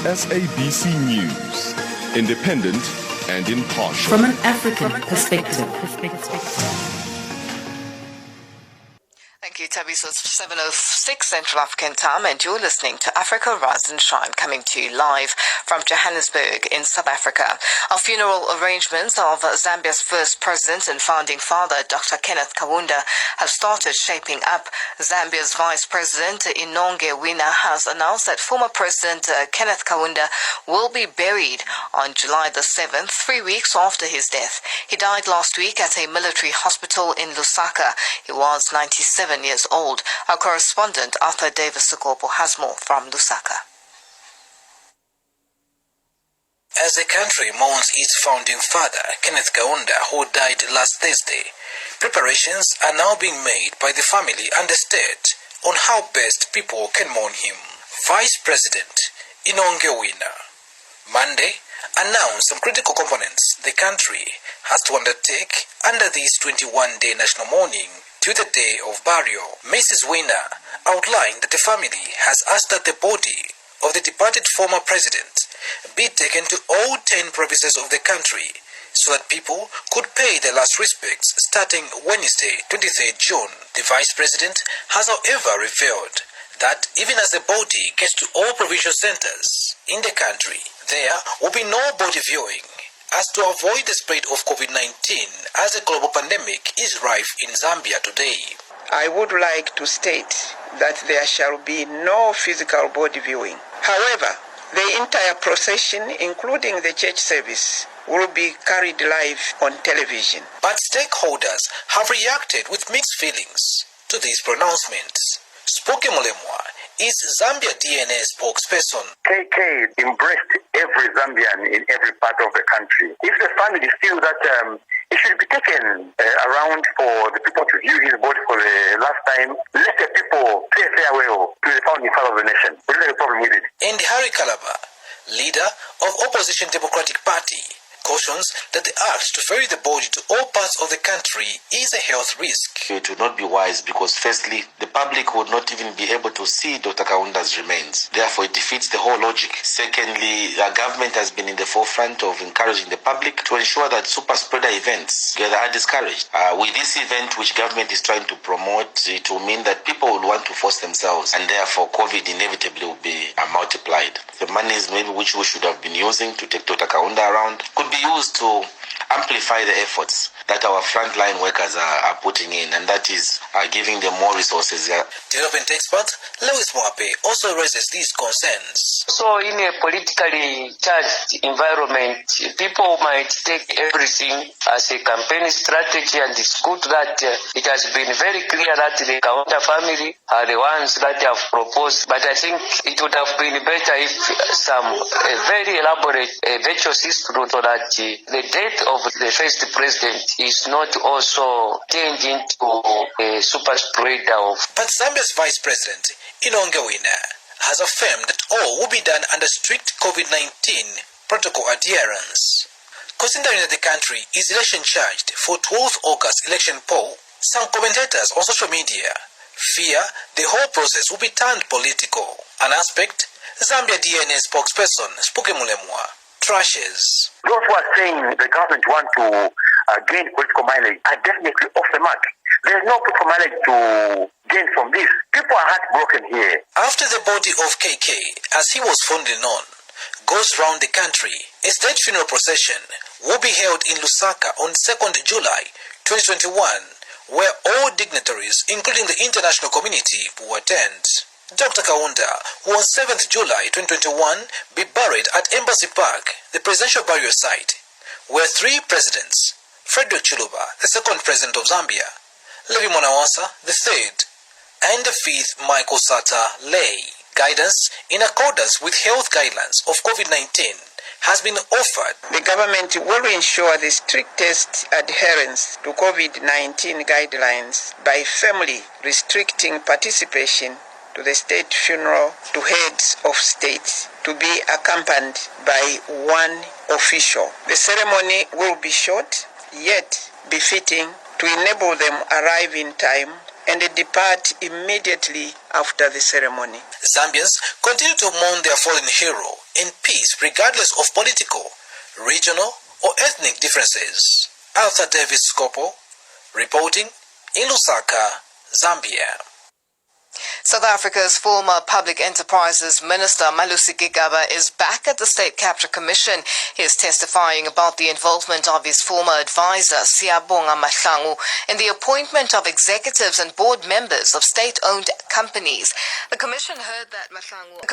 SABC News, independent and impartial. From an African perspective. Thank you, Tabby. So it's 7:06 Central African Time, and you're listening to Africa Rise and Shine, coming to you live from Johannesburg in South Africa. Our funeral arrangements of Zambia's first president and founding father, Dr. Kenneth Kaunda, have started shaping up. Zambia's Vice President, Inonge Wina, has announced that former President Kenneth Kaunda will be buried on July the 7th, 3 weeks after his death. He died last week at a military hospital in Lusaka. He was 97 years old. Our correspondent Arthur Davis Sukopo has more from Lusaka. As the country mourns its founding father, Kenneth Kaunda, who died last Thursday, preparations are now being made by the family and the state on how best people can mourn him. Vice President Inonge Wina Monday announced some critical components the country has to undertake under this 21-day national mourning to the day of burial. Mrs. Wina outlined that the family has asked that the body of the departed former president be taken to all 10 provinces of the country so that people could pay their last respects starting Wednesday, 23rd June. The vice president has however revealed that even as the body gets to all provincial centers in the country, there will be no body viewing as to avoid the spread of COVID-19 as a global pandemic is rife in Zambia today. I would like to state that there shall be no physical body viewing. However, the entire procession, including the church service, will be carried live on television. But stakeholders have reacted with mixed feelings to these pronouncements. Spoke Mulemwa is Zambia DNA spokesperson. KK embraced every Zambian in every part of the country. If the family feel that it should be taken around for the people to view his body for the last time, let the people say farewell to the founding father of the nation. There is no problem with it. And Harry Kalaba, leader of Opposition Democratic Party, cautions that the act to ferry the body to all parts of the country is a health risk. It would not be wise because firstly, the public would not even be able to see Dr. Kaunda's remains. Therefore, it defeats the whole logic. Secondly, the government has been in the forefront of encouraging the public to ensure that super spreader events are discouraged. With this event, which government is trying to promote, it will mean that people will want to force themselves, and therefore COVID inevitably will be multiplied. The monies maybe which we should have been using to take Dr. Kaunda around could be used to amplify the efforts that our frontline workers are putting in, and that is giving them more resources. Development expert Lewis Mwape also raises these concerns. So in a politically charged environment, people might take everything as a campaign strategy, and it's good that it has been very clear that the Kaunda family are the ones that have proposed, but I think it would have been better if a very elaborate virtuous history so that the death of the first president is not also turned into a super spreader of. But Zambia's Vice President Inonge Wina has affirmed that all will be done under strict COVID-19 protocol adherence. Considering that the country is election charged for 12th August election poll, some commentators on social media fear the whole process will be turned political, an aspect Zambia DNA spokesperson Spoke Mulemwa trashes. Those who are saying the government want to gain political mileage are definitely off the mark. There is no political mileage to gain from this. People are heartbroken here. After the body of KK, as he was fondly known, goes round the country, a state funeral procession will be held in Lusaka on 2nd July 2021, where all dignitaries, including the international community, will attend. Dr. Kaunda will on 7th July 2021 be buried at Embassy Park, the presidential burial site, where 3 presidents, Frederick Chiluba, the 2nd president of Zambia, Levi Mwanawasa, the 3rd, and the 5th Michael Sata lay. Guidance in accordance with health guidelines of COVID-19 has been offered. The government will ensure the strictest adherence to COVID-19 guidelines by firmly restricting participation to the state funeral to heads of state to be accompanied by one official. The ceremony will be short, yet befitting, to enable them arrive in time and depart immediately after the ceremony. Zambians continue to mourn their fallen hero in peace regardless of political, regional or ethnic differences. Arthur Davis Scopo, reporting in Lusaka, Zambia. South Africa's former Public Enterprises Minister Malusi Gigaba is back at the State Capture Commission. He is testifying about the involvement of his former advisor, Siyabonga Mahlangu, in the appointment of executives and board members of state-owned companies. The commission heard that Mahlangu